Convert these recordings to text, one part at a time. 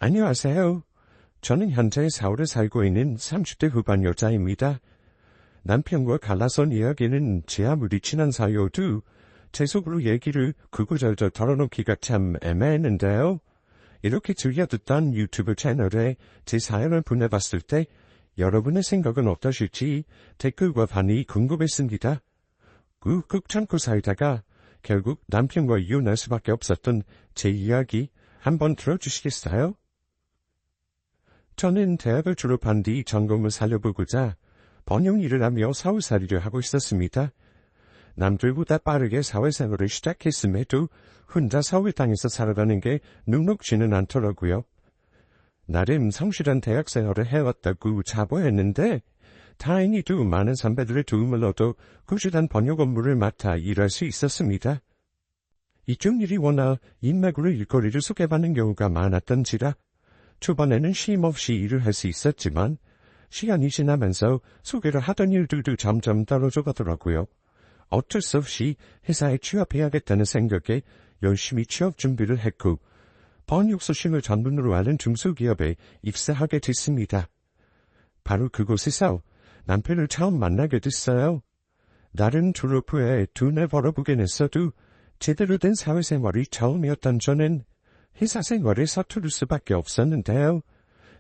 안녕하세요. 저는 현재 서울에 살고 있는 30대 후반 여자입니다. 남편과 갈라선 이야기는 제 아무리 친한 사이여도 제 속으로 얘기를 구구절절 털어놓기가 참 애매했는데요. 이렇게 즐겨 듣던 유튜브 채널에 제 사연을 보내봤을 때 여러분의 생각은 어떠실지 댓글과 반응이 궁금했습니다. 꾹꾹 참고 살다가 결국 남편과 이혼할 수밖에 없었던 제 이야기 한번 들어주시겠어요? 저는 대학을 졸업한 뒤 전공을 살려보고자 번역 일을 하며 서울살이를 하고 있었습니다. 남들보다 빠르게 사회생활을 시작했음에도 혼자 서울 땅에서 살아가는 게 눅눅지는 않더라고요. 나름 성실한 대학생활을 해왔다고 자부했는데 다행히도 많은 선배들의 도움을 얻어 꾸준한 번역 업무를 맡아 일할 수 있었습니다. 이쪽 일이 워낙 인맥으로 일거리를 소개받는 경우가 많았던지라 초반에는 쉼 없이 일을 할 수 있었지만 시간이 지나면서 소개를 하던 일들도 점점 떨어져 가더라고요. 어쩔 수 없이 회사에 취업해야겠다는 생각에 열심히 취업 준비를 했고 번역 소식을 전문으로 아는 중소기업에 입사하게 됐습니다. 바로 그곳에서 남편을 처음 만나게 됐어요. 나름 졸업 후에 돈을 벌어보긴 했어도 제대로 된 사회생활이 처음이었던 저는 회사 생활에 서투를 수밖에 없었는데요.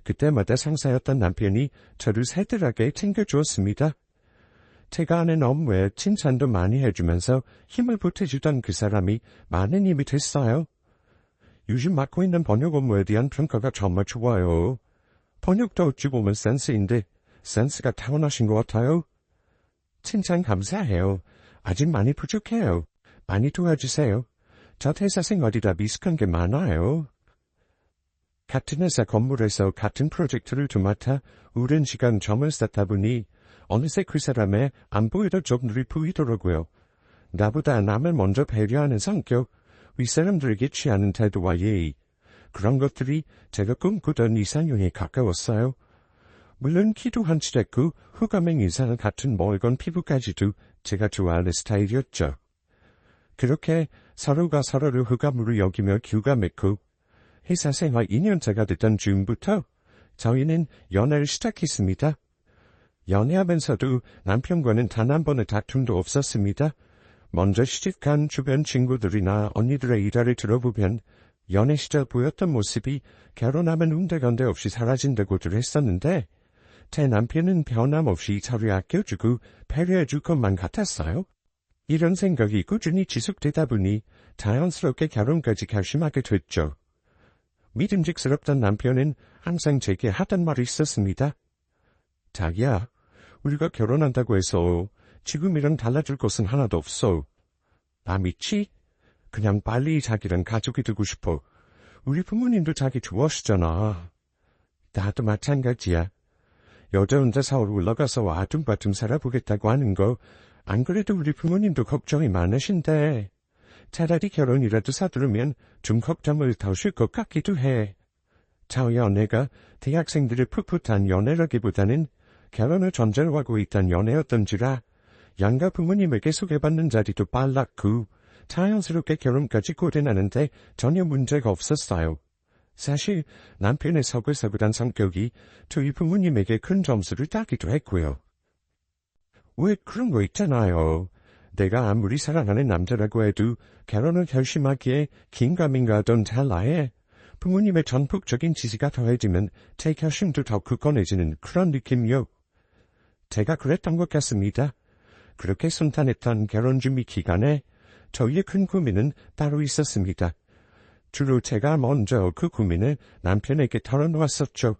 그때마다 상사였던 남편이 저를 세들하게 챙겨주었습니다. 제가 하는 업무에 칭찬도 많이 해주면서 힘을 보태주던 그 사람이 많은 힘이 됐어요. 요즘 맡고 있는 번역 업무에 대한 평가가 정말 좋아요. 번역도 어찌 보면 센스인데 센스가 타고나신 것 같아요. 칭찬 감사해요. 아직 많이 부족해요. 많이 도와주세요. 저 회사 생활이라 미숙한 게 많아요. 같은 회사 건물에서 같은 프로젝트를 맡아 오랜 시간 점을 쌓다 보니 어느새 그 사람의 안 보이던 점들이 보이더라고요. 나보다 남을 먼저 배려하는 성격, 윗사람들에게 취하는 태도와 예의, 그런 것들이 제가 꿈꾸던 이상형에 가까웠어요. 물론 키도 한치랬고 후가맹 인상 같은 멀건 피부까지도 제가 좋아하는 스타일이었죠. 그렇게 서로가 서로를 흑암으로 여기며 교감했고 회사 생활 2년차가 됐던 즈음부터 저희는 연애를 시작했습니다. 연애하면서도 남편과는 단 한 번의 다툼도 없었습니다. 먼저 시집간 주변 친구들이나 언니들의 일화를 들어보면 연애 시절 보였던 모습이 결혼하면 운데건데 없이 사라진다고들 했었는데 제 남편은 변함없이 저를 아껴주고 배려해줄 것만 같았어요. 이런 생각이 꾸준히 지속되다 보니 자연스럽게 결혼까지 결심하게 됐죠. 믿음직스럽던 남편은 항상 제게 하던 말이 있었습니다. 자기야, 우리가 결혼한다고 해서 지금이랑 달라질 것은 하나도 없어. 나 믿지? 그냥 빨리 자기랑 가족이 되고 싶어. 우리 부모님도 자기 좋아하시잖아. 나도 마찬가지야. 여자 혼자 서울 올라가서 아둥바둥 살아보겠다고 하는 거 안 그래도 우리 부모님도 걱정이 많으신데 차라리 결혼이라도 서두르면 좀 걱정을 더 쉴 것 같기도 해. 저희 연애가 대학생들의 풋풋한 연애라기보다는 결혼을 전제로 하고 있던 연애였던지라 양가 부모님에게 소개받는 자리도 빨랐고 자연스럽게 결혼까지 고려하는데 전혀 문제가 없었어요. 사실 남편의 서글서글한 성격이 저희 부모님에게 큰 점수를 따기도 했고요. 왜 그런 거 있잖아요. 내가 아무리 사랑하는 남자라고 해도 결혼을 결심하기에 긴가민가 하던 찰나에 부모님의 전폭적인 지지가 더해지면 제 결심도 더 굳건해지는 그런 느낌이요. 제가 그랬던 것 같습니다. 그렇게 순탄했던 결혼 준비 기간에 저희의 큰 고민은 따로 있었습니다. 주로 제가 먼저 그 고민을 남편에게 털어놓았었죠.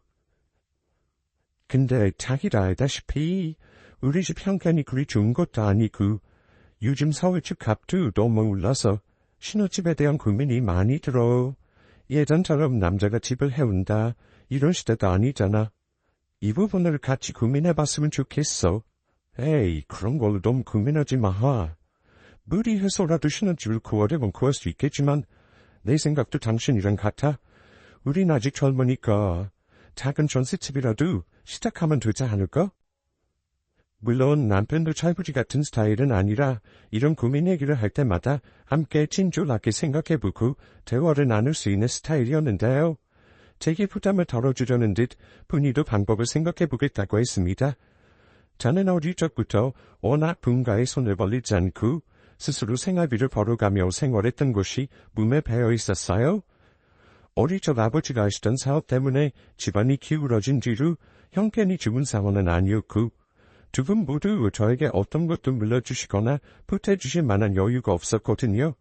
근데 자기라 알다시피 우리 집 형편이 그리 좋은 것도 아니고 요즘 서울집 값도 너무 올라서 신혼집에 대한 고민이 많이 들어. 예전처럼 남자가 집을 해온다 이런 시대도 아니잖아. 이 부분을 같이 고민해봤으면 좋겠어. 에이, 그런 걸로 너무 고민하지 마. 무리해서라도 신혼집을 구하려면 구할 수 있겠지만 내 생각도 당신이랑 같아. 우린 아직 젊으니까 작은 전셋집이라도 시작하면 되지 않을까? 물론 남편도 철부지 같은 스타일은 아니라 이런 고민 얘기를 할 때마다 함께 진솔하게 생각해보고 대화를 나눌 수 있는 스타일이었는데요. 제게 부담을 덜어주려는 듯 본인도 방법을 생각해보겠다고 했습니다. 저는 어릴 적부터 워낙 분가에 손을 벌리지 않고 스스로 생활비를 벌어가며 생활했던 것이 몸에 배어 있었어요. 어릴 적 아버지가 하시던 사업 때문에 집안이 기울어진 뒤로 형편이 좋은 상황은 아니었고 두 분 모두 저에게 어떤 것도 물려주시거나 보태주실 만한 여유가 없었거든요.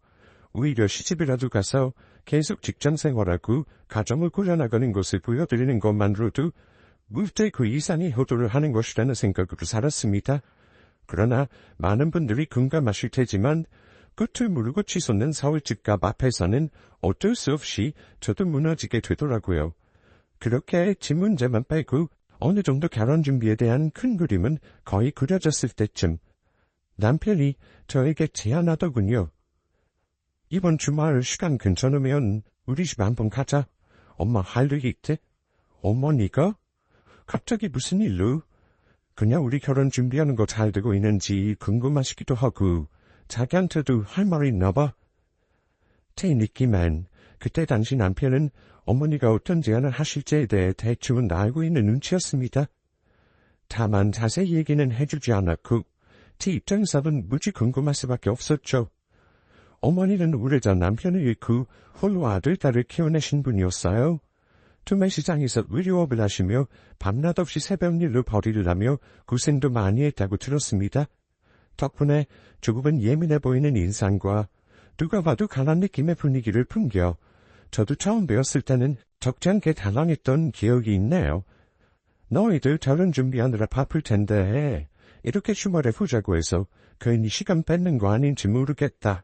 오히려 시집이라도 가서 계속 직장 생활하고 가정을 꾸려나가는 것을 보여드리는 것만으로도 무대 그 이상의 효도를 하는 것이라는 생각으로 살았습니다. 그러나 많은 분들이 공감하실 테지만 끝을 모르고 치솟는 서울 집값 앞에서는 어쩔 수 없이 저도 무너지게 되더라고요. 그렇게 집 문제만 빼고 어느 정도 결혼 준비에 대한 큰 그림은 거의 그려졌을 때쯤 남편이 저에게 제안하더군요. 이번 주말 시간 괜찮으면 우리 집 한번 가자. 엄마 할 일이 있대. 어머니가? 갑자기 무슨 일로? 그냥 우리 결혼 준비하는 거 잘 되고 있는지 궁금하시기도 하고 자기한테도 할 말이 있나 봐. 제 느낌엔 그때 당시 남편은 어머니가 어떤 제안을 하실지에 대해 대충은 알고 있는 눈치였습니다. 다만 자세히 얘기는 해주지 않았고 제 입장에서는 무지 궁금할 수밖에 없었죠. 어머니는 오래전 남편을 잃고 홀로 아들, 딸을 키워내신 분이었어요. 도매시장에서 의료업을 하시며 밤낮 없이 새벽일로 벌이를 하며 고생도 많이 했다고 들었습니다. 덕분에 조금은 예민해 보이는 인상과 누가 봐도 강한 느낌의 분위기를 풍겨 저도 처음 배웠을 때는 적지 않게 당황했던 기억이 있네요. 너희들 결혼 준비하느라 바쁠 텐데 이렇게 주말에 보자고 해서 괜히 시간 뺏는 거 아닌지 모르겠다.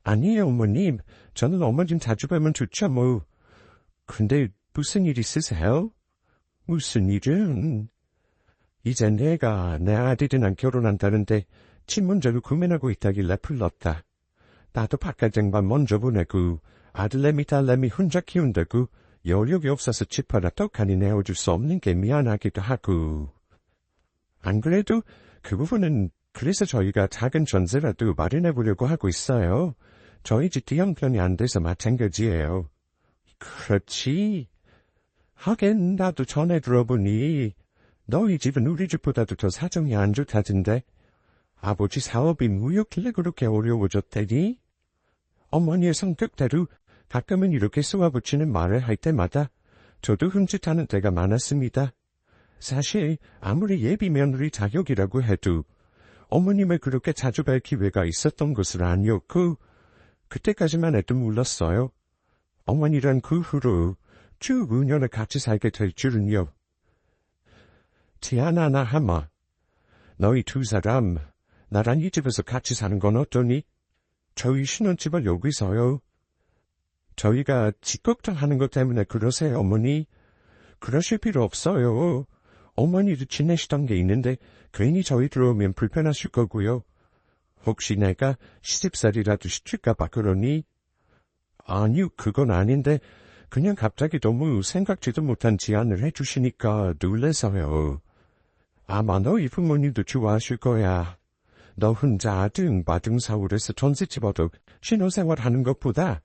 아니에요, 어머님. 저는 어머님 자주 뵈면 좋죠, 뭐. 근데 무슨 일 있으세요? 무슨 일은? 이제 내가 내 아들이랑 결혼한다는데 집 문제로 고민하고 있다길래 불렀다. 나도 바깥장반 먼저 보내고 아들내미 딸내미 혼자 키운다고 여력이 없어서 집 하나 떡하니 내어줄 수 없는 게 미안하기도 하고. 안 그래도 그 부분은 그래서 저희가 작은 전세라도 마련해보려고 하고 있어요. 저희 집도 형편이 안 돼서 마찬가지예요. 그렇지. 하긴 나도 전에 들어보니 너희 집은 우리 집보다도 더 사정이 안 좋다던데. 아버지 사업이 무였길래 그렇게 어려워졌다니? 어머니의 성격대로 가끔은 이렇게 쏘아붙이는 말을 할 때마다 저도 흠칫하는 때가 많았습니다. 사실 아무리 예비 며느리 자격이라고 해도 어머님을 그렇게 자주 뵐 기회가 있었던 것은 아니었고 그때까지만 해도 몰랐어요. 어머니랑 그 후로 쭉 5년을 같이 살게 될 줄은요. 제안 하나 하마. 너희 두 사람 나랑 이 집에서 같이 사는 건 어떠니? 저희 신혼집을 여기서요. 저희가 집 걱정하는 것 때문에 그러세요, 어머니? 그러실 필요 없어요. 어머니도 지내시던 게 있는데 괜히 저희 들어오면 불편하실 거고요. 혹시 내가 시집살이라도 시킬까봐 그러니? 아니요, 그건 아닌데 그냥 갑자기 너무 생각지도 못한 제안을 해주시니까 놀라서요. 아마 너희 부모님도 좋아하실 거야. 너 혼자 아등바등 서울에서 전셋집 얻어 신혼생활하는 것보다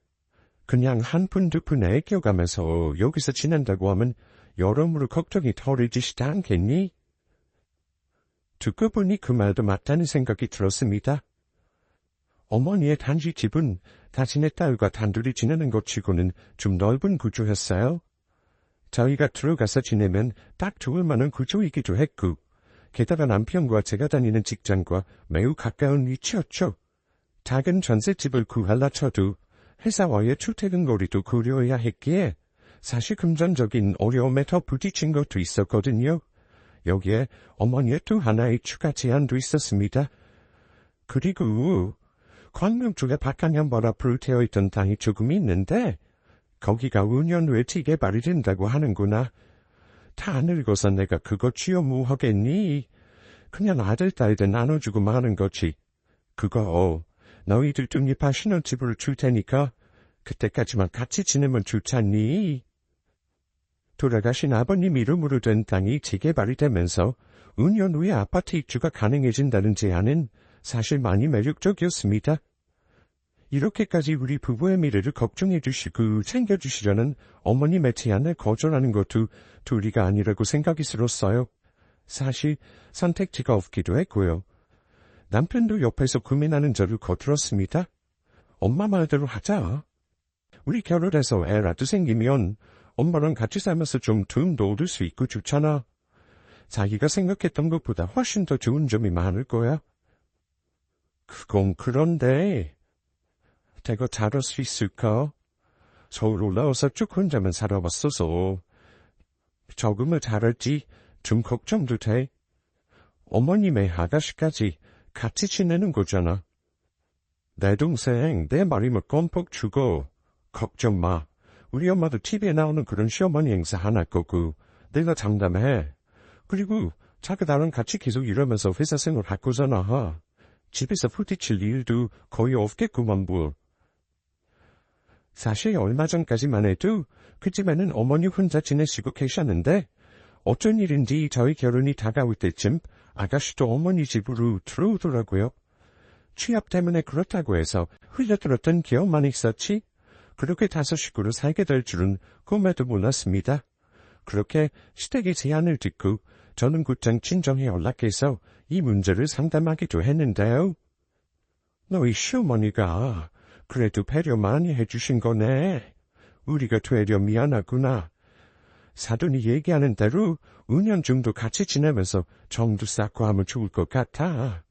그냥 한 푼 두 푼 애껴가면서 여기서 지낸다고 하면 여러모로 걱정이 덜해지시지 않겠니? 듣고 보니 그 말도 맞다는 생각이 들었습니다. 어머니의 단지 집은 자신의 딸과 단둘이 지내는 것 치고는 좀 넓은 구조였어요. 저희가 들어가서 지내면 딱 좋을 만한 구조이기도 했고 게다가 남편과 제가 다니는 직장과 매우 가까운 위치였죠. 작은 전셋집을 구하려 쳐도 회사와의 출퇴근 거리도 고려해야 했기에 사실 금전적인 어려움에 더 부딪힌 것도 있었거든요. 여기에 어머니의 또 하나의 추가 제안도 있었습니다. 그리고 광명 쪽에 박한현벌 앞으로 되어있던 땅이 조금 있는데 거기가 5년 후에 재개발이 된다고 하는구나. 다 늙어서 내가 그거 쥐어 뭐 하겠니? 그냥 아들 딸들 나눠주고 마는 거지. 그거 너희들 독립한 신혼집으로 줄 테니까 그때까지만 같이 지내면 좋잖니? 돌아가신 아버님 이름으로 된 땅이 재개발이 되면서 5년 후에 아파트 입주가 가능해진다는 제안은 사실 많이 매력적이었습니다. 이렇게까지 우리 부부의 미래를 걱정해 주시고 챙겨주시려는 어머님의 제안을 거절하는 것도 도리가 아니라고 생각이 들었어요. 사실 선택지가 없기도 했고요. 남편도 옆에서 고민하는 저를 거들었습니다. 엄마 말대로 하자. 우리 결혼해서 애라도 생기면 엄마랑 같이 살면서 좀 돈도 얻을 수 있고 좋잖아. 자기가 생각했던 것보다 훨씬 더 좋은 점이 많을 거야. 그건 그런데 내가 잘할 수 있을까? 서울 올라와서 쭉 혼자만 살아왔어서 적응을 잘할지 좀 걱정도 돼. 어머님의 아가씨까지 같이 지내는 거잖아. 내 동생 내 말이면 껌뻑 주고 걱정 마. 우리 엄마도 TV에 나오는 그런 시어머니 행사 안 할 거고 내가 장담해. 그리고 자기 나랑 같이 계속 일하면서 회사 생활 할 거잖아. 집에서 부딪힐 일도 거의 없겠구만 뭘. 사실 얼마 전까지만 해도 그 집에는 어머니 혼자 지내시고 계셨는데 어쩐 일인지 저희 결혼이 다가올 때쯤 아가씨도 어머니 집으로 들어오더라고요. 취업 때문에 그렇다고 해서 흘려들었던 기억만 있었지 그렇게 다섯 식구로 살게 될 줄은 꿈에도 몰랐습니다. 그렇게 시댁의 제안을 듣고 저는 곧장 친정에 연락해서 이 문제를 상담하기도 했는데요. 너희 시어머니가 그래도 배려 많이 해주신 거네. 우리가 되려 미안하구나. 사돈이 얘기하는 대로 5년 정도 같이 지내면서 정도 쌓고 하면 좋을 것 같아.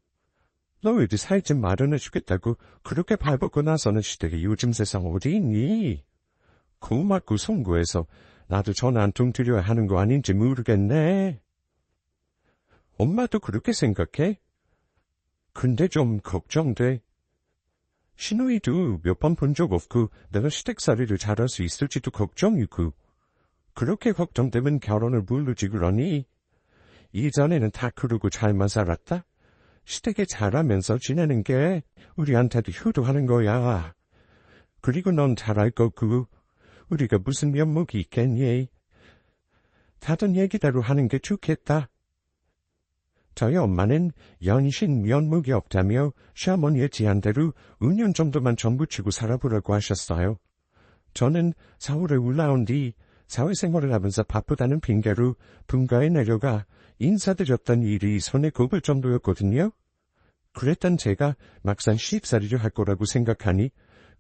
너희들 살 집 마련해주겠다고 그렇게 발벗고 나서는 시댁에 요즘 세상 어디 있니? 고맙고 송구해서 나도 전화 한 통 드려야 하는 거 아닌지 모르겠네. 엄마도 그렇게 생각해? 근데 좀 걱정돼. 신우이도 몇 번 본 적 없고 내가 시댁살이를 잘할 수 있을지도 걱정이고 그렇게 걱정되면 결혼을 모르지 그러니? 이전에는 다 그러고 잘만 살았다? 시댁에 잘하면서 지내는 게 우리한테도 효도하는 거야. 그리고 넌 잘할 거고 우리가 무슨 면목이 있겠니? 다른 얘기대로 하는 게 좋겠다. 저희 엄마는 연신 면목이 없다며 시어머니의 제안대로 5년 정도만 정부치고 살아보라고 하셨어요. 저는 서울에 올라온 뒤 사회생활을 하면서 바쁘다는 핑계로 분가에 내려가 인사드렸던 일이 손에 꼽을 정도였거든요. 그랬던 제가 막상 시집살이를 할 거라고 생각하니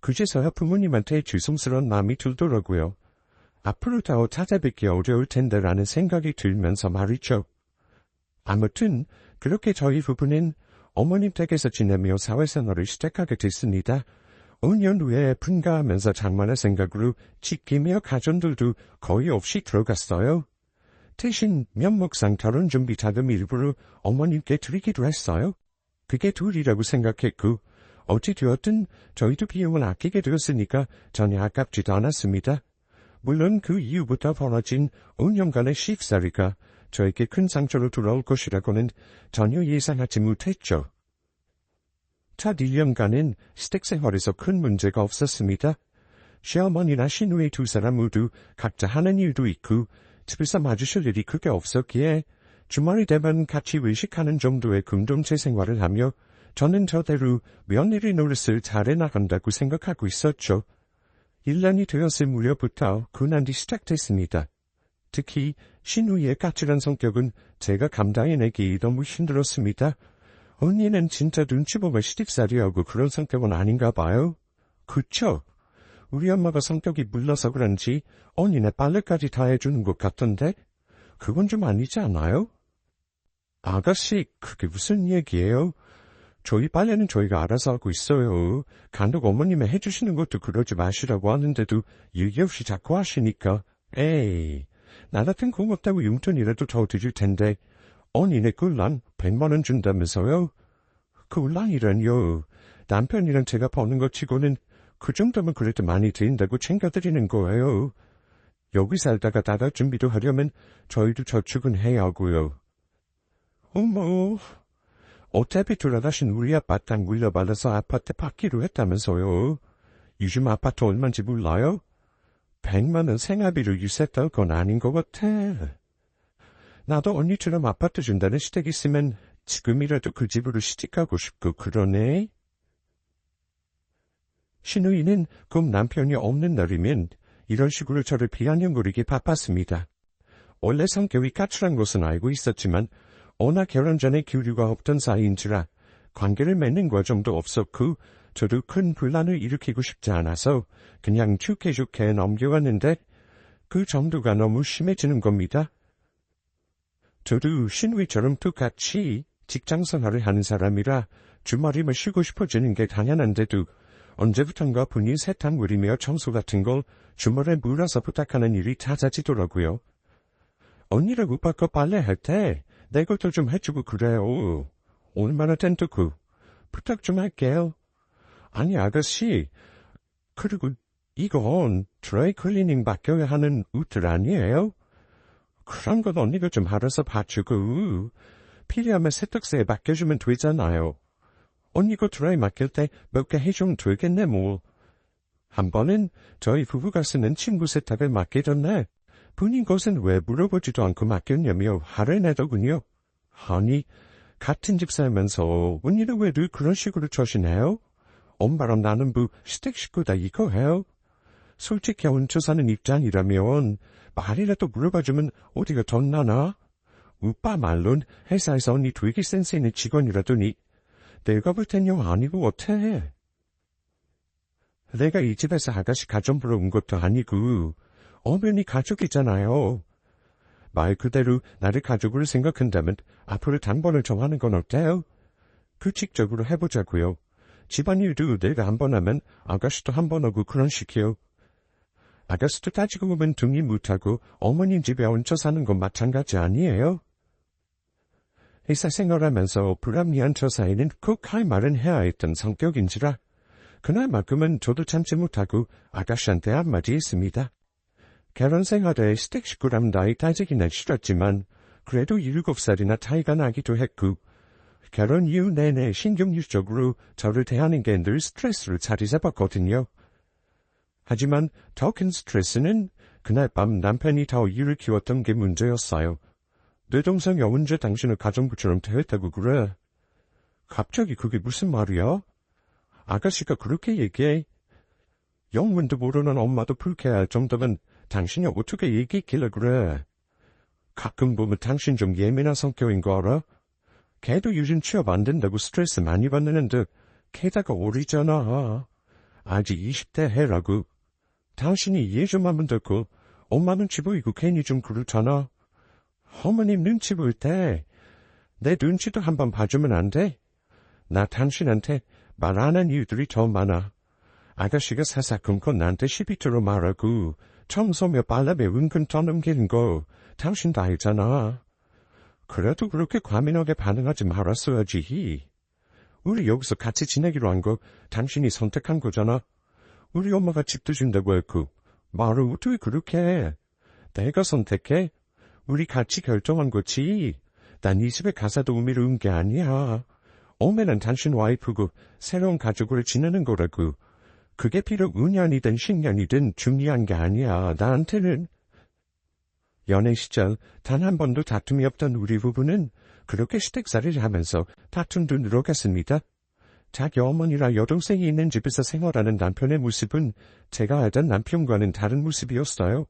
그제서야 부모님한테 죄송스러운 마음이 들더라고요. 앞으로 더 찾아뵙기 어려울 텐데라는 생각이 들면서 말이죠. 아무튼 그렇게 저희 부부는 어머님 댁에서 지내며 사회생활을 시작하게 됐습니다. 5년 후에 분가하면서 장만할 생각으로 지키며 가전들도 거의 없이 들어갔어요. 대신 면목상 결혼 준비 자금 일부를 어머님께 드리기도 했어요. 그게 둘이라고 생각했고 어찌 되었든 저희도 비용을 아끼게 되었으니까 전혀 아깝지도 않았습니다. 물론 그 이후부터 벌어진 5년간의 시집살이가 저에게 큰 상처로 돌아올 것이라고는 전혀 예상하지 못했죠. 첫 1년간은 시댁 생활에서 큰 문제가 없었습니다. 시어머니나 시누이 두 사람 모두 각자 하는 일도 있고 집에서 마주칠 일이 크게 없었기에 주말이 되면 같이 외식하는 정도의 공동체 생활을 하며 저는 저대로 며느리 노릇을 잘해 나간다고 생각하고 있었죠. 1년이 되었을 무렵부터 고난이 시작됐습니다. 특히 신우이의 까칠한 성격은 제가 감당해내기 너무 힘들었습니다. 언니는 진짜 눈치 보면 시집살이하고 그런 성격은 아닌가 봐요. 그쵸? 우리 엄마가 성격이 물러서 그런지 언니네 빨래까지 다 해주는 것 같던데? 그건 좀 아니지 않아요? 아가씨, 그게 무슨 얘기예요? 저희 빨래는 저희가 알아서 하고 있어요. 간혹 어머님이 해주시는 것도 그러지 마시라고 하는데도 얘기 없이 자꾸 하시니까. 에이, 나 같은 고맙다고 용돈이라도 더 드릴 텐데 언니네 꿀랑 100만 원 준다면서요? 꿀랑이란요. 남편이랑 제가 버는 것 치고는 그 정도면 그래도 많이 드린다고 챙겨드리는 거예요. 여기 살다가 나갈 준비도 하려면 저희도 저축은 해야 하고요. 어머, 어차피 돌아가신 우리 아빠 땅 물려받아서 아파트 받기로 했다면서요. 요즘 아파트 얼마인지 몰라요? 100만 원 생활비로 유세했던 건 아닌 것 같아. 나도 언니처럼 아파트 준다는 시댁 있으면 지금이라도 그 집으로 시집가고 싶고 그러네. 신우이는 곧 남편이 없는 날이면 이런 식으로 저를 비아냥거리기 바빴습니다. 원래 성격이 까칠한 것은 알고 있었지만 워낙 결혼 전에 교류가 없던 사이인지라 관계를 맺는 과정도 없었고 저도 큰 분란을 일으키고 싶지 않아서 그냥 좋게 넘겨갔는데 그 정도가 너무 심해지는 겁니다. 저도 신우이처럼 똑같이 직장생활을 하는 사람이라 주말이면 쉬고 싶어지는 게 당연한데도 언제부턴가 분이 세탁물이며 청소 같은 걸 주말에 물어서 부탁하는 일이 잦아지더라고요. 언니라고 바꿔 빨래할 때 내 것도 좀 해주고 그래요. 얼마나 된다고. 부탁 좀 할게요. 아니 아가씨, 그리고 이건 드라이 클리닝 맡겨야 하는 옷들 아니에요? 그런 건 언니가 좀 알아서 봐주고 필요하면 세탁소에 맡겨주면 되잖아요. 언니가 드라이 맡길 때 몇 개 해주면 되겠네 뭐. 한 번은 저희 부부가 쓰는 친구 세탁을 맡기던데 본인 것은 왜 물어보지도 않고 맡겼냐며 화를 내더군요. 아니, 같은 집 살면서 언니는 왜 늘 그런 식으로 처시네요? 엄마랑 나는 시댁 식구다 이거예요. 솔직히 얹혀 사는 입장이라면 말이라도 물어봐주면 어디가 더 나나? 오빠 말론 회사에서 언니 되게 센스 있는 직원이라더니 내가 볼 땐요 아니고 어때? 내가 이 집에서 아가씨 가정 보러 온 것도 아니고 엄연히 가족이잖아요. 말 그대로 나를 가족으로 생각한다면 앞으로 당번을 정하는 건 어때요? 규칙적으로 해보자고요. 집안일도 내가 한 번 하면 아가씨도 한 번 하고 그런 식이요. 아가씨도 따지고 보면 등이 못하고 어머님 집에 얹혀 사는 건 마찬가지 아니에요? 회사 생활하면서 불합리한 저 사이는 꼭 할 말은 해야 했던 성격인지라 그날만큼은 저도 참지 못하고 아가씨한테 한마디 했습니다. 결혼 생활에 스택 식구랑 나이 따지기는 싫었지만 그래도 7살이나 차이가 나기도 했고 결혼 이후 내내 신경질적으로 저를 대하는 게 늘 스트레스를 자리 잡았거든요. 하지만 더 큰 스트레스는 그날 밤 남편이 더 일을 키웠던 게 문제였어요. 내 동생이 언제 당신을 가정부처럼 대했다고 그래? 갑자기 그게 무슨 말이야? 아가씨가 그렇게 얘기해. 영문도 모르는 엄마도 불쾌할 정도면 당신이 어떻게 얘기했길래 그래? 가끔 보면 당신 좀 예민한 성격인 거 알아? 걔도 요즘 취업 안 된다고 스트레스 많이 받는데 게다가 어리잖아. 아직 20대 해라고. 당신이 이해 좀 하면 되고 엄마 눈치 보이고 괜히 좀 그렇잖아. 어머님 눈치 볼 때 내 눈치도 한번 봐주면 안 돼? 나 당신한테 말 안 한 이유들이 더 많아. 아가씨가 사사건건 나한테 시비처럼 말하고 청소며 빨래며 은근 떠넘기는 거 당신 다 알잖아. 그래도 그렇게 과민하게 반응하지 말았어야지. 우리 여기서 같이 지내기로 한 거 당신이 선택한 거잖아. 우리 엄마가 집도 준다고 했고 말을 어떻게 그렇게 해. 내가 선택해? 우리 같이 결정한 거지. 난 이 집에 가사도 의미로 온 게 아니야. 오면은 당신 와이프고 새로운 가족으로 지내는 거라고. 그게 비록 5년이든 10년이든 중요한 게 아니야. 나한테는. 연애 시절 단 한 번도 다툼이 없던 우리 부부는 그렇게 시댁살이를 하면서 다툼도 늘어갔습니다. 자기 어머니랑 여동생이 있는 집에서 생활하는 남편의 모습은 제가 알던 남편과는 다른 모습이었어요.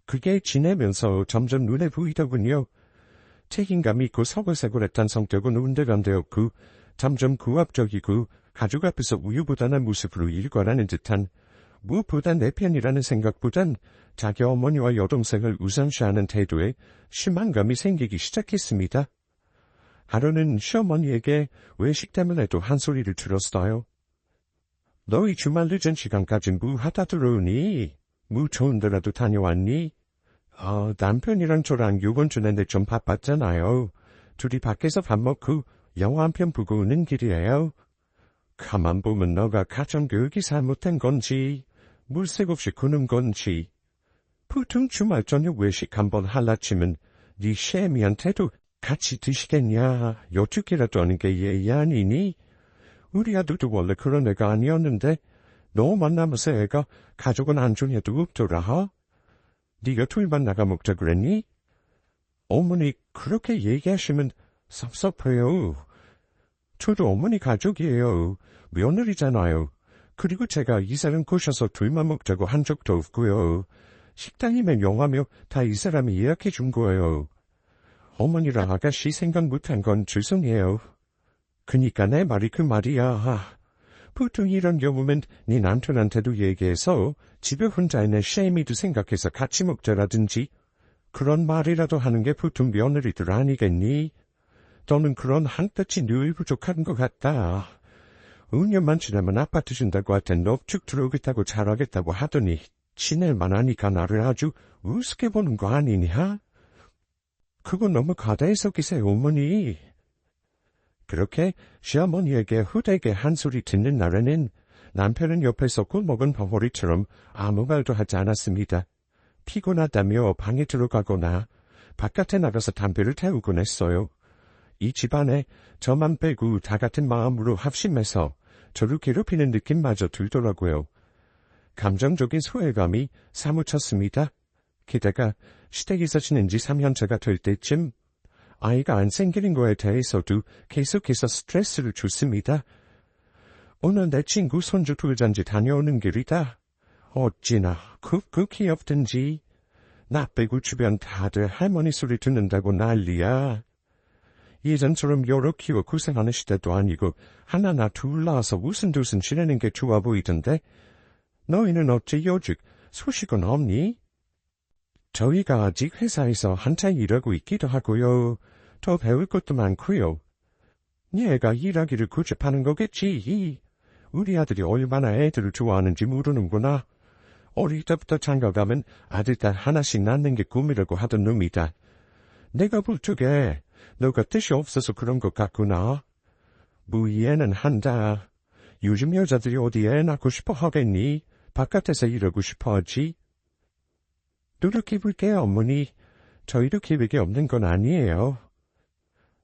그게 지내면서 점점 눈에 보이더군요. 책임감 있고 서글서글했던 성격은 온데간데없고 점점 고압적이고 가족 앞에서 우유부단한 모습으로 일관하는 듯한 무엇보다 내 편이라는 생각보단 자기 어머니와 여동생을 우선시하는 태도에 실망감이 생기기 시작했습니다. 하루는 시어머니에게 외식 때문에도 한 소리를 들었어요. 너희 주말 늦은 시간까지 뭐 하다 들어오니? 뭐 좋은 데라도 다녀왔니? 남편이랑 저랑 요번 주 내내 좀 바빴잖아요. 둘이 밖에서 밥 먹고 영화 한 편 보고 오는 길이에요. 가만 보면 너가 가정교육이 잘못된 건지 물색 없이 구는 건지 보통 주말 저녁 외식 한번 할라 치면 네 셰미한테도 같이 드시겠냐 여쭙기라도 하는 게 예의 아니니? 우리 아들도 원래 그런 애가 아니었는데 너 만나면서 애가 가족은 안중에도 없더라. 네가 둘만 나가 먹자 그랬니? 어머니 그렇게 얘기하시면 섭섭해요. 저도 어머니 가족이에요. 며느리잖아요. 그리고 제가 이 사람 꼬셔서 둘만 먹자고 한 적도 없고요. 식당이면 영화며 다 이 사람이 예약해 준 거예요. 어머니랑 아가씨 생각 못한 건 죄송해요. 그니까 내 말이 그 말이야. 보통 이런 경우면 네 남편한테도 얘기해서 집에 혼자 있는 쉐이미도 생각해서 같이 먹자라든지 그런 말이라도 하는 게 보통 며느리들 아니겠니? 너는 그런 한끗이 늘 부족한 것 같다. 5년만 지나면 아파트 준다고 할 땐 넙죽 들어오겠다고 잘하겠다고 하더니 지낼만 하니까 나를 아주 우습게 보는 거 아니냐? 그건 너무 과다해서 기세요, 어머니. 그렇게 시어머니에게 후대게 한 소리 듣는 날에는 남편은 옆에서 꿀먹은 벙어리처럼 아무 말도 하지 않았습니다. 피곤하다며 방에 들어가거나 바깥에 나가서 담배를 태우곤 했어요. 이 집안에 저만 빼고 다 같은 마음으로 합심해서 저를 괴롭히는 느낌마저 들더라고요. 감정적인 소외감이 사무쳤습니다. 게다가 시댁에서 지낸 지 3년째가 될 때쯤 아이가 안 생기는 거에 대해서도 계속해서 스트레스를 줬습니다. 오늘 내 친구 손주 돌잔치 다녀오는 길이다. 어찌나 굽고 귀엽든지. 나 빼고 주변 다들 할머니 소리 듣는다고 난리야. 예전처럼 여러 키워 고생하는 시대도 아니고 하나나 둘 낳아서 우순두순 지내는 게 좋아 보이던데 너희는 어째 요즘 소식은 없니? 저희가 아직 회사에서 한창 일하고 있기도 하고요. 더 배울 것도 많고요. 얘가 일하기를 고집하는 거겠지. 우리 아들이 얼마나 애들을 좋아하는지 모르는구나. 어릴 때부터 장가가면 아들 딸 하나씩 낳는 게 꿈이라고 하던 놈이다. 내가 볼 적에 너가 뜻이 없어서 그런 것 같구나. 뭐 이해는 한다. 요즘 여자들이 어디 애 낳고 싶어 하겠니? 바깥에서 일하고 싶어 하지. 노력해볼게요, 어머니. 저희도 계획이 없는 건 아니에요.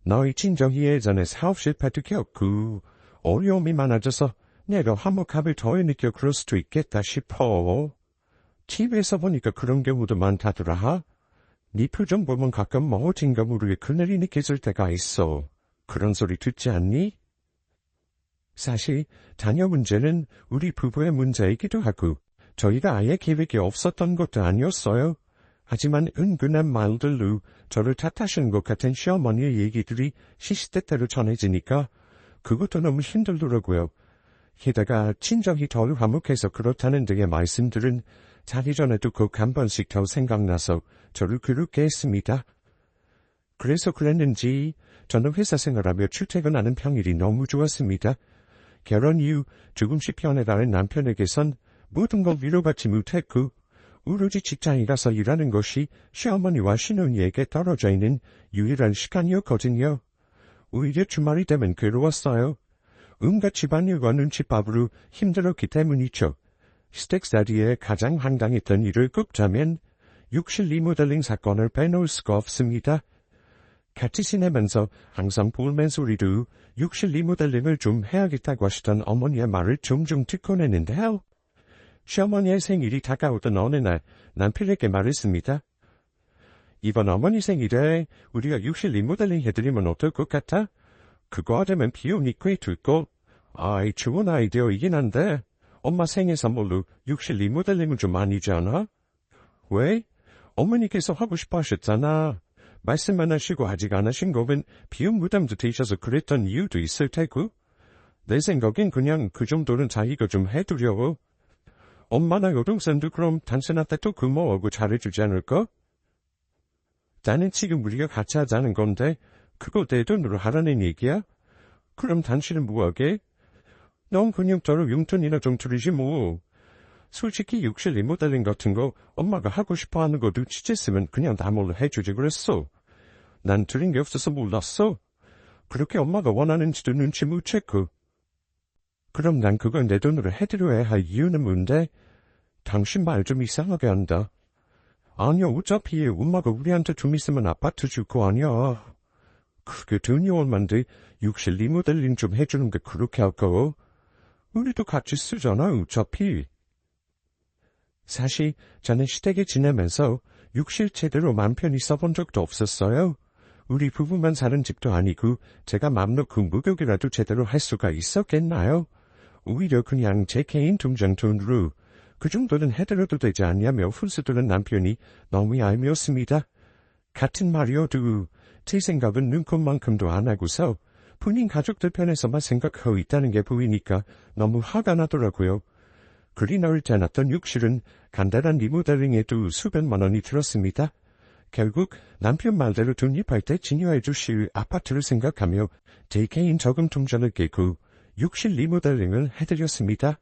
너희 친정이 예전에 사업 실패도 겪고 어려움이 많아져서 내가 화목함을 더 느껴 그럴 수도 있겠다 싶어. TV에서 보니까 그런 경우도 많다더라. 네 표정 보면 가끔 어딘가 모르게 그늘이 느껴질 때가 있어. 그런 소리 듣지 않니? 사실 자녀 문제는 우리 부부의 문제이기도 하고 저희가 아예 계획이 없었던 것도 아니었어요. 하지만 은근한 말들로 저를 탓하시는 것 같은 시어머니의 얘기들이 시시때때로 전해지니까 그것도 너무 힘들더라고요. 게다가 친정이 덜 화목해서 그렇다는 등의 말씀들은 자기 전에도 꼭 한 번씩 더 생각나서 저를 괴롭게 했습니다. 그래서 그랬는지 저는 회사 생활하며 출퇴근하는 평일이 너무 좋았습니다. 결혼 이후 조금씩 변해가는 남편에게선 모든 걸 위로받지 못했고 오로지 직장에 가서 일하는 것이 시어머니와 신혼이에게 떨어져 있는 유일한 시간이었거든요. 오히려 주말이 되면 괴로웠어요. 온갖 집안일과 눈칫밥으로 힘들었기 때문이죠. 스택사리에 가장 황당했던 일을 꼽자면 욕실 리모델링 사건을 빼놓을 수가 없습니다. 같이 지내면서 항상 볼멘 소리로 욕실 리모델링을 좀 해야겠다고 하시던 어머니의 말을 종종 듣곤 했는데요. 시어머니의 생일이 다가오던 어느 날 남편에게 말했습니다. 이번 어머니 생일에 우리가 욕실 리모델링 해드리면 어떨 것 같아? 그거 하려면 비용이 꽤 들걸. 아이, 좋은 아이디어이긴 한데 엄마 생일 선물로 욕실 리모델링은 좀 아니지 않아? 왜? 어머니께서 하고 싶어 하셨잖아. 말씀만 하시고 아직 안 하신 거면 비용 부담도 되셔서 그랬던 이유도 있을 테고. 내 생각엔 그냥 그 정도는 자기가 좀 해두려고. 엄마나 여동생도 그럼 당신한테 또 고마워하고 잘해주지 않을까? 나는 지금 우리가 같이 하자는 건데 그거 내 돈으로 하라는 얘기야? 그럼 당신은 뭐하게? 넌 그냥 저로 용돈이나 좀 드리지 뭐. 솔직히 욕실 리모델링 같은 거 엄마가 하고 싶어하는 거 눈치챘으면 그냥 나 몰래 해주지 그랬어. 난 드린 게 없어서 몰랐어. 그렇게 엄마가 원하는지도 눈치 못 챘고. 그럼 난 그걸 내 돈으로 해드려야 할 이유는 뭔데? 당신 말 좀 이상하게 한다. 아니야, 어차피 엄마가 우리한테 좀 있으면 아파트 줄 거 아니야. 그게 돈이 얼만데 욕실 리모델링 좀 해주는 게 그렇게 할까? 우리도 같이 쓰잖아, 어차피. 사실 저는 시댁에 지내면서 욕실 제대로 맘 편히 써본 적도 없었어요. 우리 부부만 사는 집도 아니고 제가 맘 놓고 목욕이라도 제대로 할 수가 있었겠나요? 오히려 그냥 제 개인 통장 돈으로 그 정도는 해드려도 되지 않냐며 훈수두는 남편이 너무 얄미웠습니다. 같은 말이어도 제 생각은 눈곱만큼도 안 하고서 본인 가족들 편에서만 생각하고 있다는 게 보이니까 너무 화가 나더라고요. 그리 나올 때 났던 욕실은 간단한 리모델링에도 수백만 원이 들었습니다. 결국 남편 말대로 독립할 때 증여해 주실 아파트를 생각하며 제 개인 저금 통장을 깨고 욕실 리모델링을 해드렸습니다.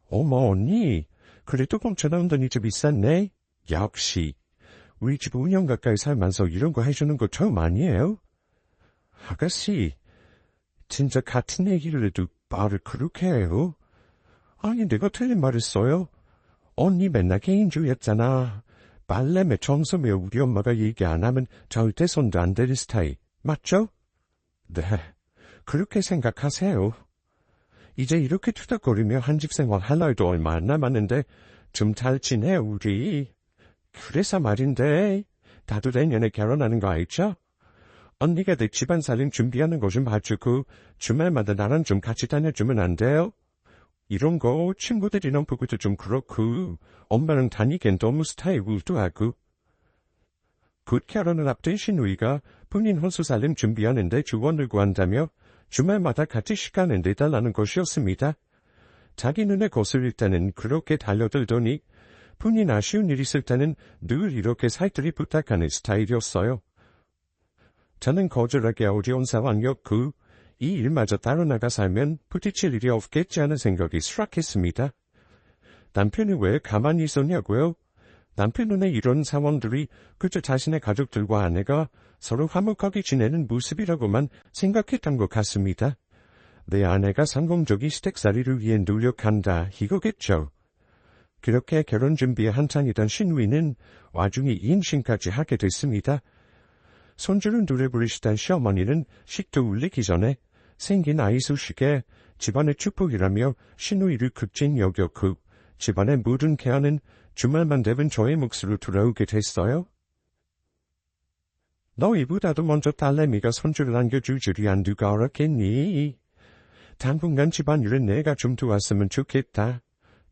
어머 언니, 그래도 공짜나온 돈이 좀 비쌌네. 역시 우리 집 5년 가까이 살면서 이런 거 해주는 거 처음 아니에요? 아가씨, 진짜 같은 얘기를 해도 말을 그렇게 해요? 아니 내가 틀린 말 했어요? 언니 맨날 개인주의였잖아. 빨래매 청소매 우리 엄마가 얘기 안 하면 절대 손도 안 대는 스타일. 맞죠? 네, 그렇게 생각하세요. 이제 이렇게 투닥거리며 한집 생활 할 날도 얼마 안 남았는데 좀 잘 지내 우리. 그래서 말인데 나도 내년에 결혼하는 거 알죠? 언니가 내 집안 살림 준비하는 거 좀 봐주고 주말마다 나랑 좀 같이 다녀주면 안 돼요? 이런 거 친구들이랑 보고도 좀 그렇고 엄마랑 다니기엔 너무 스타일 우울하고. 곧 결혼을 앞둔 신우이가 본인 혼수 살림 준비하는데 조언을 구한다며 주말마다 같이 시간을 내달라는 것이었습니다. 자기 눈에 거슬릴 때는 그렇게 달려들더니 본인 아쉬운 일 있을 때는 늘 이렇게 살뜰히 부탁하는 스타일이었어요. 저는 거절하기 어려운 상황이었고 이 일마저 따로 나가 살면 부딪힐 일이 없겠지 하는 생각이 수락했습니다. 남편이 왜 가만히 있었냐고요? 남편 눈에 이런 상황들이 그저 자신의 가족들과 아내가 서로 화목하게 지내는 모습이라고만 생각했던 것 같습니다. 내 아내가 성공적인 시댁살이를 위해 노력한다 이거겠죠. 그렇게 결혼 준비에 한창이던 신우이는 와중에 임신까지 하게 됐습니다. 손주를 노래 부르시던 시어머니는 식도 울리기 전에 생긴 아이 소식에 집안의 축복이라며 신우이를 극진 여겼고 집안의 모든 케어는 주말만 되면 저의 몫으로 돌아오게 됐어요. 너희보다도 먼저 딸내미가 손주를 안겨줄 줄이야 누가 알았겠니? 당분간 집안일은 내가 좀 도왔으면 좋겠다.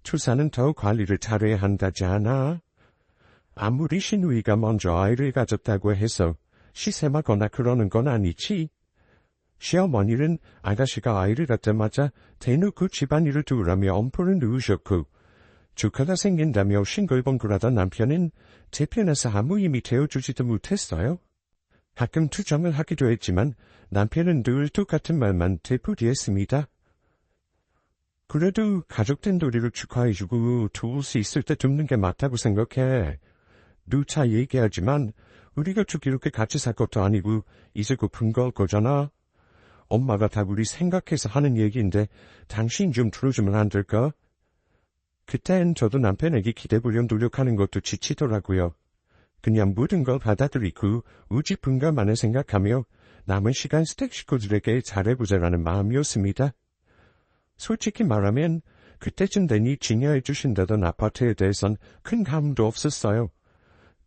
투사는 더 관리를 잘해야 한다지 않아? 아무리 신우이가 먼저 아이를 가졌다고 해서 시샘하거나 그러는 건 아니지. 시어머니는 아가씨가 아이를 갖자마자 대놓고 집안일을 도우라며 엄포를 누우셨고 조카가 생긴다며 싱글벙글하던 남편은 제 편에서 아무 힘이 되어주지도 못했어요. 가끔 투정을 하기도 했지만 남편은 늘 똑같은 말만 되풀이했습니다. 그래도 가족된 도리를 축하해주고 도울 수 있을 때 돕는 게 맞다고 생각해. 누차 얘기하지만 우리가 쭉 이렇게 같이 살 것도 아니고 이제 고픈 걸 거잖아. 엄마가 다 우리 생각해서 하는 얘기인데 당신 좀 들어주면 안 될까? 그땐 저도 남편에게 기대보려 노력하는 것도 지치더라고요. 그냥 모든 걸 받아들이고 우지분가만을 생각하며 남은 시간 스택 식구들에게 잘해보자라는 마음이었습니다. 솔직히 말하면 그때쯤 되니 증여해 주신다던 아파트에 대해선 큰 감도 없었어요.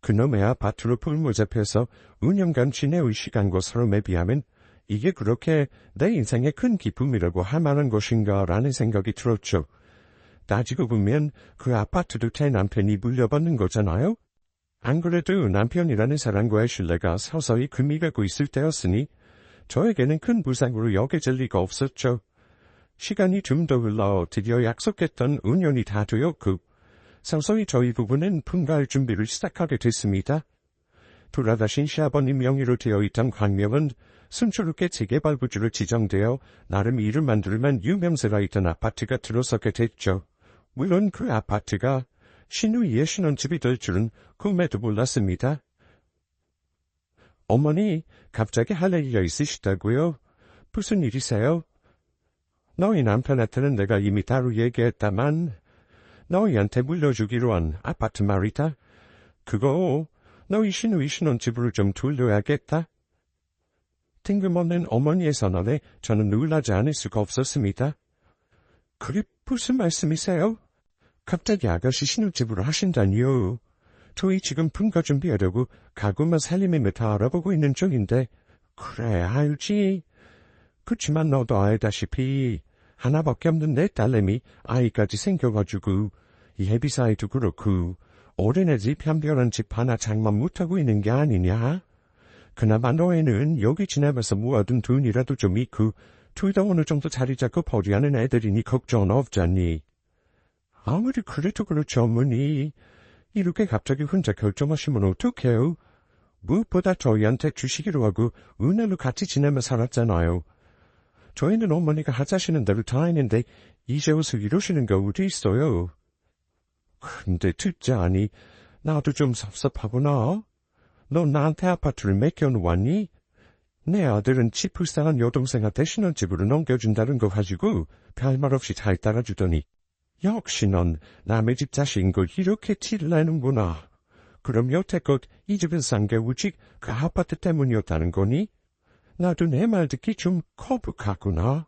그놈의 아파트로 풀모 잡혀서 5년간 지내올 시간과 서름에 비하면 이게 그렇게 내 인생의 큰 기쁨이라고 할 만한 것인가라는 생각이 들었죠. 따지고 보면 그 아파트도 제 남편이 물려받는 거잖아요. 안 그래도 남편이라는 사람과의 신뢰가 서서히 금이 가고 있을 때였으니 저에게는 큰 부상으로 여겨질 리가 없었죠. 시간이 좀 더 흘러 드디어 약속했던 5년이 다 되었고 서서히 저희 부부는 분가할 준비를 시작하게 됐습니다. 돌아가신 시아버님 명의로 되어 있던 광명은 순조롭게 재개발 부지로 지정되어 나름 이름 만들만 유명세라 있던 아파트가 들어서게 됐죠. 물론 그 아파트가 신우이의 신혼집이 될 줄은 꿈에도 몰랐습니다. 어머니, 갑자기 할 얘기가 있으시다고요? 무슨 일이세요? 너희 남편한테는 내가 이미 따로 얘기했다만 너희한테 물려주기로 한 아파트 말이다. 그거 너희 신우이 신혼집으로 좀 돌려야겠다. 뜬금없는 어머니의 선언에 저는 놀라지 않을 수가 없었습니다. 그게 무슨 말씀이세요? 갑자기 아가씨 신혼집으로 하신다니요. 저희 지금 분가 준비하려고 가구만 살림을 다 알아보고 있는 중인데. 그래 알지. 그치만 너도 알다시피 하나밖에 없는 내 딸내미 아이까지 생겨가지고 이 헤비사이도 그렇고 어린애 집 편별한 집 하나 장만 못하고 있는 게 아니냐? 그나마 너희는 여기 지내면서 모아둔 돈이라도 좀 있고 둘 다 어느 정도 자리 잡고 벌이하는 애들이니 걱정은 없잖니. 아무리 그래도 그렇지 어머니. 이렇게 갑자기 혼자 결정하시면 어떡해요? 무엇보다 저희한테 주시기로 하고 은혜로 같이 지내며 살았잖아요. 저희는 어머니가 하자시는 대로 다 했는데 이제 와서 이러시는 게 어디 있어요? 근데 듣자니 나도 좀 섭섭하구나. 너 나한테 아파트를 맡겨놓았니? 내 아들은 집 불쌍한 여동생한테 신혼집으로 넘겨준다는 거 가지고 별말 없이 잘 따라주더니 역시 넌 남의 집 자식인 걸 이렇게 티를 내는구나. 그럼 여태껏 이 집을 산 게 오직 그 아파트 때문이었다는 거니? 나도 내 말 듣기 좀 거북하구나.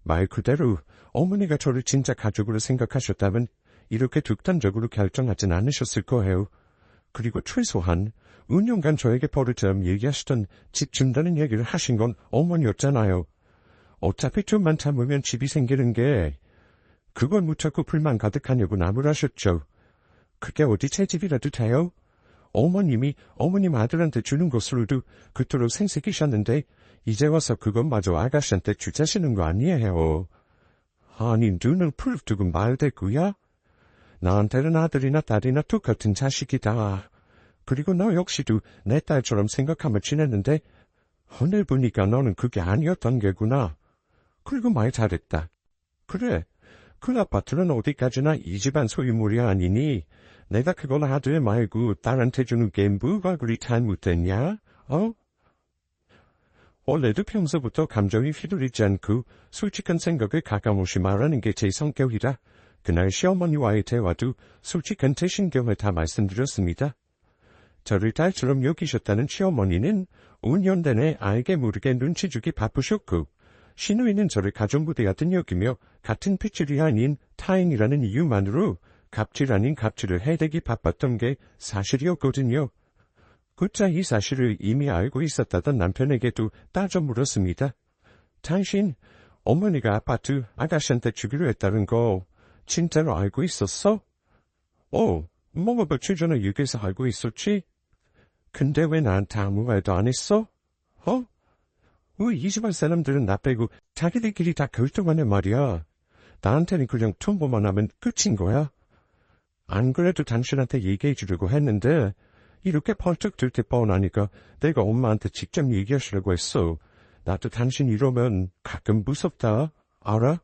말 그대로 어머니가 저를 진짜 가족으로 생각하셨다면 이렇게 극단적으로 결정하진 않으셨을 거예요. 그리고 최소한 운영간 저에게 버릇처럼 얘기하시던 집 준다는 얘기를 하신 건 어머니였잖아요. 어차피 좀만 참으면 집이 생기는 게 그걸 못 찾고 불만 가득하냐고 나무라셨죠. 그게 어디 제 집이라도 돼요? 어머님이 어머님 아들한테 주는 것으로도 그토록 생색이셨는데 이제 와서 그것마저 아가씨한테 주자시는 거 아니에요. 아니 눈을 풀 두고 말대꾸야? 나한테는 아들이나 딸이나 똑같은 자식이다. 그리고 너 역시도 내 딸처럼 생각하며 지냈는데 오늘 보니까 너는 그게 아니었던 게구나. 그리고 말 잘했다. 그래, 그 아파트는 어디까지나 이 집안 소유물이 아니니 내가 그걸 아들 말고 딸한테 주는 게 뭐가 그리 잘못됐냐? 원래도 평소부터 감정이 휘둘리지 않고 솔직한 생각을 가감없이 말하는 게 제 성격이라 그날 시어머니와의 대화도 솔직한 제 신경을 다 말씀드렸습니다. 저를 딸처럼 여기셨다는 시어머니는 5년 내내 알게 모르게 눈치 주기 바쁘셨고 시누이는 저를 가족부대하듯 여기며 같은 핏줄이 아닌 타인이라는 이유만으로 갑질 아닌 갑질을 해대기 바빴던 게 사실이었거든요. 곧자 이 사실을 이미 알고 있었다던 남편에게도 따져 물었습니다. 당신 어머니가 아파트 아가씨한테 주기로 했다는 거 진짜로 알고 있었어? 뭐가 며칠 전에 얘기해서 알고 있었지? 근데 왜 나한테 아무 말도 안 했어? 왜 이 집안 사람들은 나 빼고 자기들끼리 다 결정하는 말이야. 나한테는 그냥 통보만 하면 끝인 거야. 안 그래도 당신한테 얘기해 주려고 했는데 이렇게 펄쩍 들 때 뻔하니까 내가 엄마한테 직접 얘기하시려고 했어. 나도 당신 이러면 가끔 무섭다. 알아?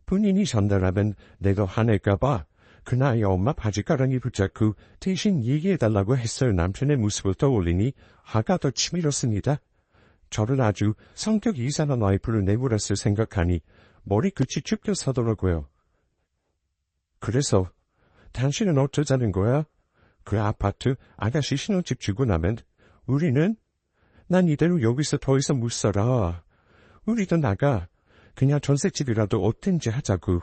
본인이 전달하면 내가 화낼까봐 그 나이 엄마 바지가랑이 붙잡고 대신 얘기해달라고 했어요. 남편의 모습을 떠올리니 화가 더 치밀었습니다. 저를 아주 성격이 이상한 와이프를 내몰았을 생각하니 머리끝이 쭈뼛서더라고요. 그래서 당신은 어쩌자는 거야? 그 아파트 아가씨 신혼집 주고 나면 우리는? 난 이대로 여기서 더 이상 못 살아. 우리도 나가. 그냥 전셋집이라도 어텐지 하자고.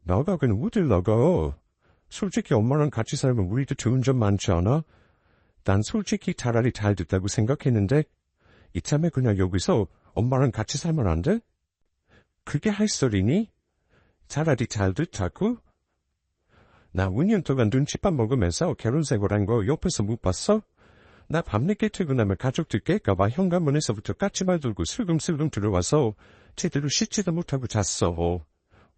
나가긴 어딜 나가. 솔직히 엄마랑 같이 살면 우리도 좋은 점 많지 않아? 난 솔직히 차라리 잘 됐다고 생각했는데 이참에 그냥 여기서 엄마랑 같이 살면 안 돼? 그게 할 소리니? 차라리 잘 됐다고? 나 5년 동안 눈칫밥 먹으면서 결혼 생활한 거 옆에서 못 봤어? 나 밤늦게 퇴근하면 가족들 깰까봐 현관문에서부터 까치발 들고 슬금슬금 들어와서 제대로 씻지도 못하고 잤어.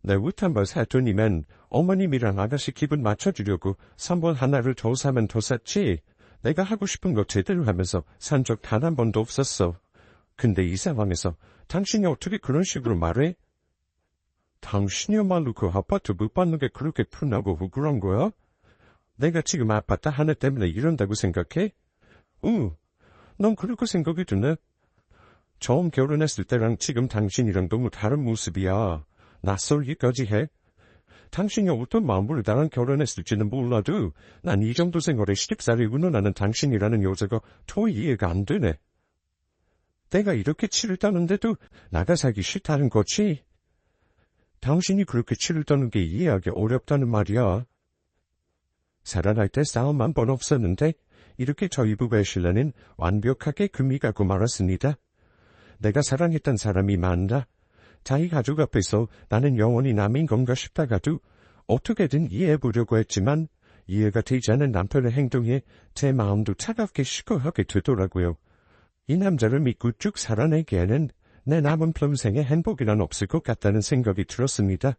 내 옷 한 벌 살 돈이면 어머님이랑 아가씨 기분 맞춰주려고 3번 하나를 더 사면 더 샀지. 내가 하고 싶은 거 제대로 하면서 산 적 단 한 번도 없었어. 근데 이 상황에서 당신이 어떻게 그런 식으로 말해? 당신이야말로 그 아파트 못 받는 게 그렇게 푼하고 그런 거야? 내가 지금 아파트 하나 때문에 이런다고 생각해? 넌 그렇게 생각이 드네. 처음 결혼했을 때랑 지금 당신이랑 너무 다른 모습이야. 낯설기까지 해. 당신이 어떤 마음으로 나랑 결혼했을지는 몰라도 난 이 정도 생활에 시집살이 운운하는 당신이라는 여자가 더 이해가 안 되네. 내가 이렇게 치를 따는데도 나가 살기 싫다는 거지? 당신이 그렇게 치를 떠는 게 이해하기 어렵다는 말이야. 살아날 때 싸움 한 번 없었는데 이렇게 저희 부부의 신뢰는 완벽하게 금이 가고 말았습니다. 내가 사랑했던 사람이 많다. 자기 가족 앞에서 나는 영원히 남인 건가 싶다가도 어떻게든 이해해보려고 했지만 이해가 되지 않은 남편의 행동에 제 마음도 차갑게 시커하게 되더라고요. 이 남자를 믿고 쭉 살아내기에는 내 남은 평생에 행복이란 없을 것 같다는 생각이 들었습니다.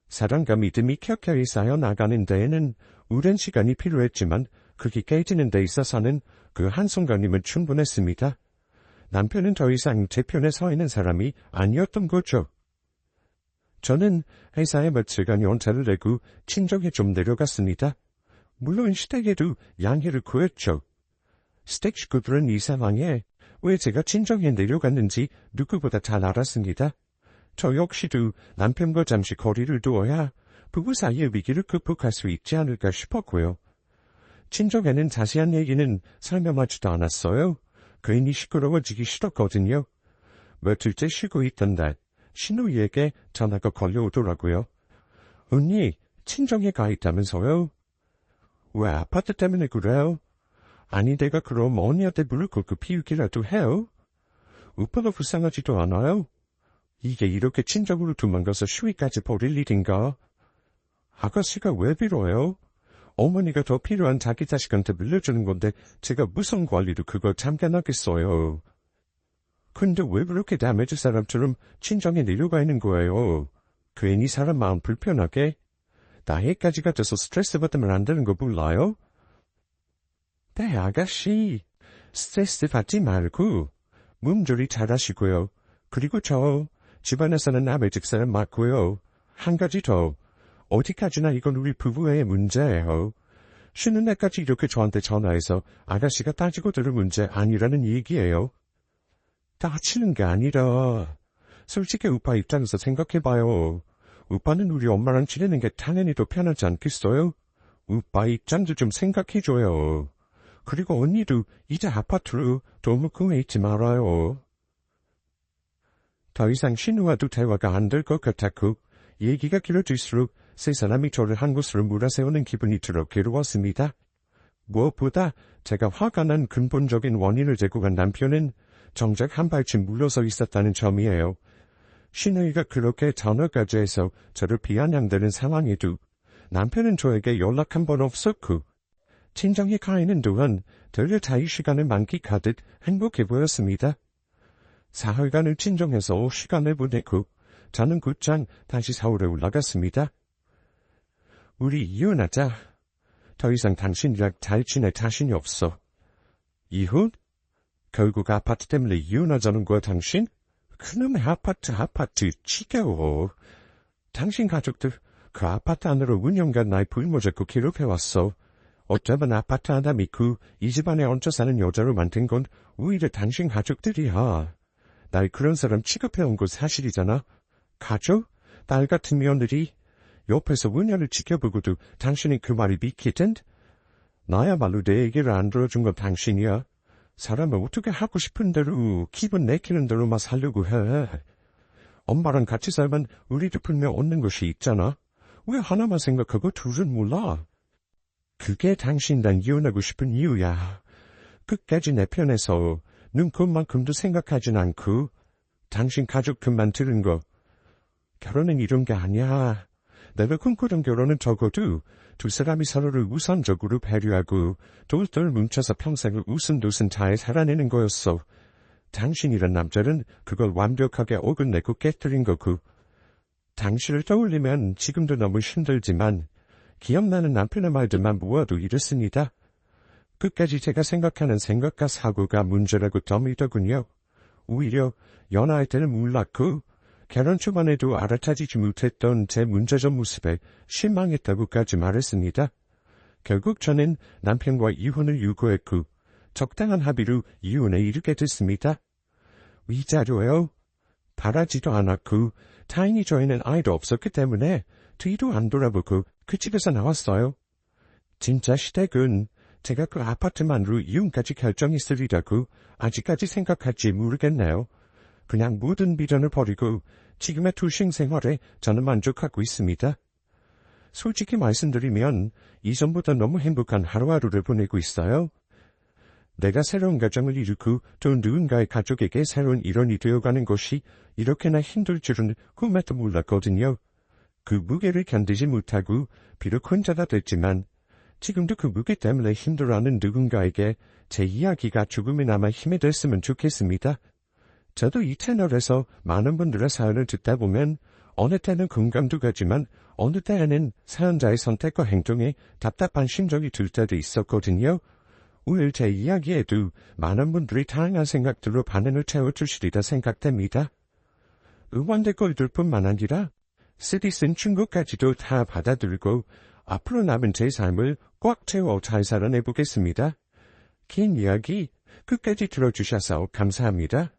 사랑과 믿음이 켜켜이 쌓여 나가는 데에는 오랜 시간이 필요했지만 그게 깨지는 데 있어서는 그 한순간이면 충분했습니다. 남편은 더 이상 제 편에 서 있는 사람이 아니었던 거죠. 저는 회사에 며칠간 연차를 내고 친정에 좀 내려갔습니다. 물론 시댁에도 양해를 구했죠. 시댁 식구들은 이 상황에 왜 제가 친정에 내려갔는지 누구보다 잘 알았습니다. 저 역시도 남편과 잠시 거리를 두어야 부부 사이의 위기를 극복할 수 있지 않을까 싶었고요. 친정에는 자세한 얘기는 설명하지도 않았어요. 괜히 시끄러워지기 싫었거든요. 며칠째 쉬고 있던 날, 신우이에게 전화가 걸려오더라고요. 언니, 친정에 가 있다면서요? 왜 아파트 때문에 그래요? 아니 내가 그럼 언니한테 물을 끓고 피우기라도 해요? 오빠가 불쌍하지도 않아요? 이게 이렇게 친정으로 도망가서 쉬위까지 벌일 일인가? 아가씨가 왜 빌어요? 어머니가 더 필요한 자기 자식한테 물려주는 건데 제가 무슨 관리도 그걸 잠깐 하겠어요. 근데 왜 그렇게 남의 집 사람처럼 친정에 내려가 있는 거예요? 괜히 사람 마음 불편하게? 나이까지가 돼서 스트레스 받으면 안 되는 거 몰라요? 네, 아가씨. 스트레스 받지 말고 몸조리 잘하시고요. 그리고 저 집안에서는 남의 집 사람 맞고요. 한 가지 더. 어디까지나 이건 우리 부부의 문제예요. 쉬는 날까지 이렇게 저한테 전화해서 아가씨가 따지고 들을 문제 아니라는 얘기예요. 따지는 게 아니라 솔직히 오빠 입장에서 생각해봐요. 오빠는 우리 엄마랑 지내는 게 당연히 더 편하지 않겠어요? 오빠 입장도 좀 생각해줘요. 그리고 언니도 이제 아파트로 너무 궁에 있지 말아요. 더 이상 신우와도 대화가 안 될 것 같았고 얘기가 길어질수록 세 사람이 저를 한 곳으로 몰아세우는 기분이 들어 괴로웠습니다. 무엇보다 제가 화가 난 근본적인 원인을 제공한 남편은 정작 한 발쯤 물러서 있었다는 점이에요. 신우이가 그렇게 전화까지 해서 저를 비아냥대는 상황에도 남편은 저에게 연락 한 번 없었고 친정에 가 있는 동안 덜 자유 시간을 만끽하듯 행복해 보였습니다. 사흘간을 친정에서 시간을 보내고 저는 곧장 다시 서울에 올라갔습니다. 우리 이혼하자. 더 이상 당신이랑 잘 지낼 자신이 없어. 이혼? 결국 아파트 때문에 이혼하자는 거야 당신? 그놈의 아파트 지겨워. 당신 가족들 그 아파트 안으로 운영간 날 불모잡고 괴롭혀왔어. 어쩌면 아파트 하나 믿고 이 집안에 얹혀 사는 여자로 만든 건 오히려 당신 가족들이야. 날 그런 사람 취급해온 건 사실이잖아. 가족? 딸 같은 며느리? 옆에서 은혜를 지켜보고도 당신이 그 말이 믿기든? 나야말로 내 얘기를 안 들어준 건 당신이야. 사람을 어떻게 하고 싶은 대로 기분 내키는 대로만 살려고 해. 엄마랑 같이 살면 우리도 분명 얻는 것이 있잖아. 왜 하나만 생각하고 둘은 몰라? 그게 당신이랑 이혼하고 싶은 이유야. 끝까지 내 편에서 눈곱만큼도 생각하진 않고 당신 가족 편만 들은 거. 결혼은 이런 게 아니야. 내가 꿈꾸던 결혼은 적어도 두 사람이 서로를 우선적으로 배려하고 돌돌 뭉쳐서 평생을 웃음도순 잘 살아내는 거였어. 당신이란 남자는 그걸 완벽하게 어긋내고 깨뜨린 거고. 당신을 떠올리면 지금도 너무 힘들지만 기억나는 남편의 말들만 모아도 이렇습니다. 끝까지 제가 생각하는 생각과 사고가 문제라고 덤이더군요. 오히려 연하할 때는 몰랐고 결혼 초반에도 알아차리지 못했던 제 문제적 모습에 실망했다고까지 말했습니다. 결국 저는 남편과 이혼을 요구했고 적당한 합의로 이혼에 이르게 됐습니다. 위자료요? 바라지도 않았고 다행히 저희는 아이도 없었기 때문에 뒤도 안 돌아보고 그 집에서 나왔어요. 진짜 시댁은 제가 그 아파트만으로 이혼까지 결정했으리라고 아직까지 생각할지 모르겠네요. 그냥 모든 비전을 버리고 지금의 투신 생활에 저는 만족하고 있습니다. 솔직히 말씀드리면 이전보다 너무 행복한 하루하루를 보내고 있어요. 내가 새로운 가정을 이루고 또 누군가의 가족에게 새로운 일원이 되어가는 것이 이렇게나 힘들 줄은 꿈에도 몰랐거든요. 그 무게를 견디지 못하고 비록 혼자가 됐지만 지금도 그 무게 때문에 힘들어하는 누군가에게 제 이야기가 조금이나마 힘이 됐으면 좋겠습니다. 저도 이 채널에서 많은 분들의 사연을 듣다 보면 어느 때는 공감도 가지만 어느 때에는 사연자의 선택과 행동에 답답한 심정이 들 때도 있었거든요. 오늘 제 이야기에도 많은 분들이 다양한 생각들로 반응을 채워주시리라 생각됩니다. 응원댓글들 뿐만 아니라 쓰디쓴 충고까지도 다 받아들고 앞으로 남은 제 삶을 꽉 채워 잘 살아내보겠습니다. 긴 이야기 끝까지 들어주셔서 감사합니다.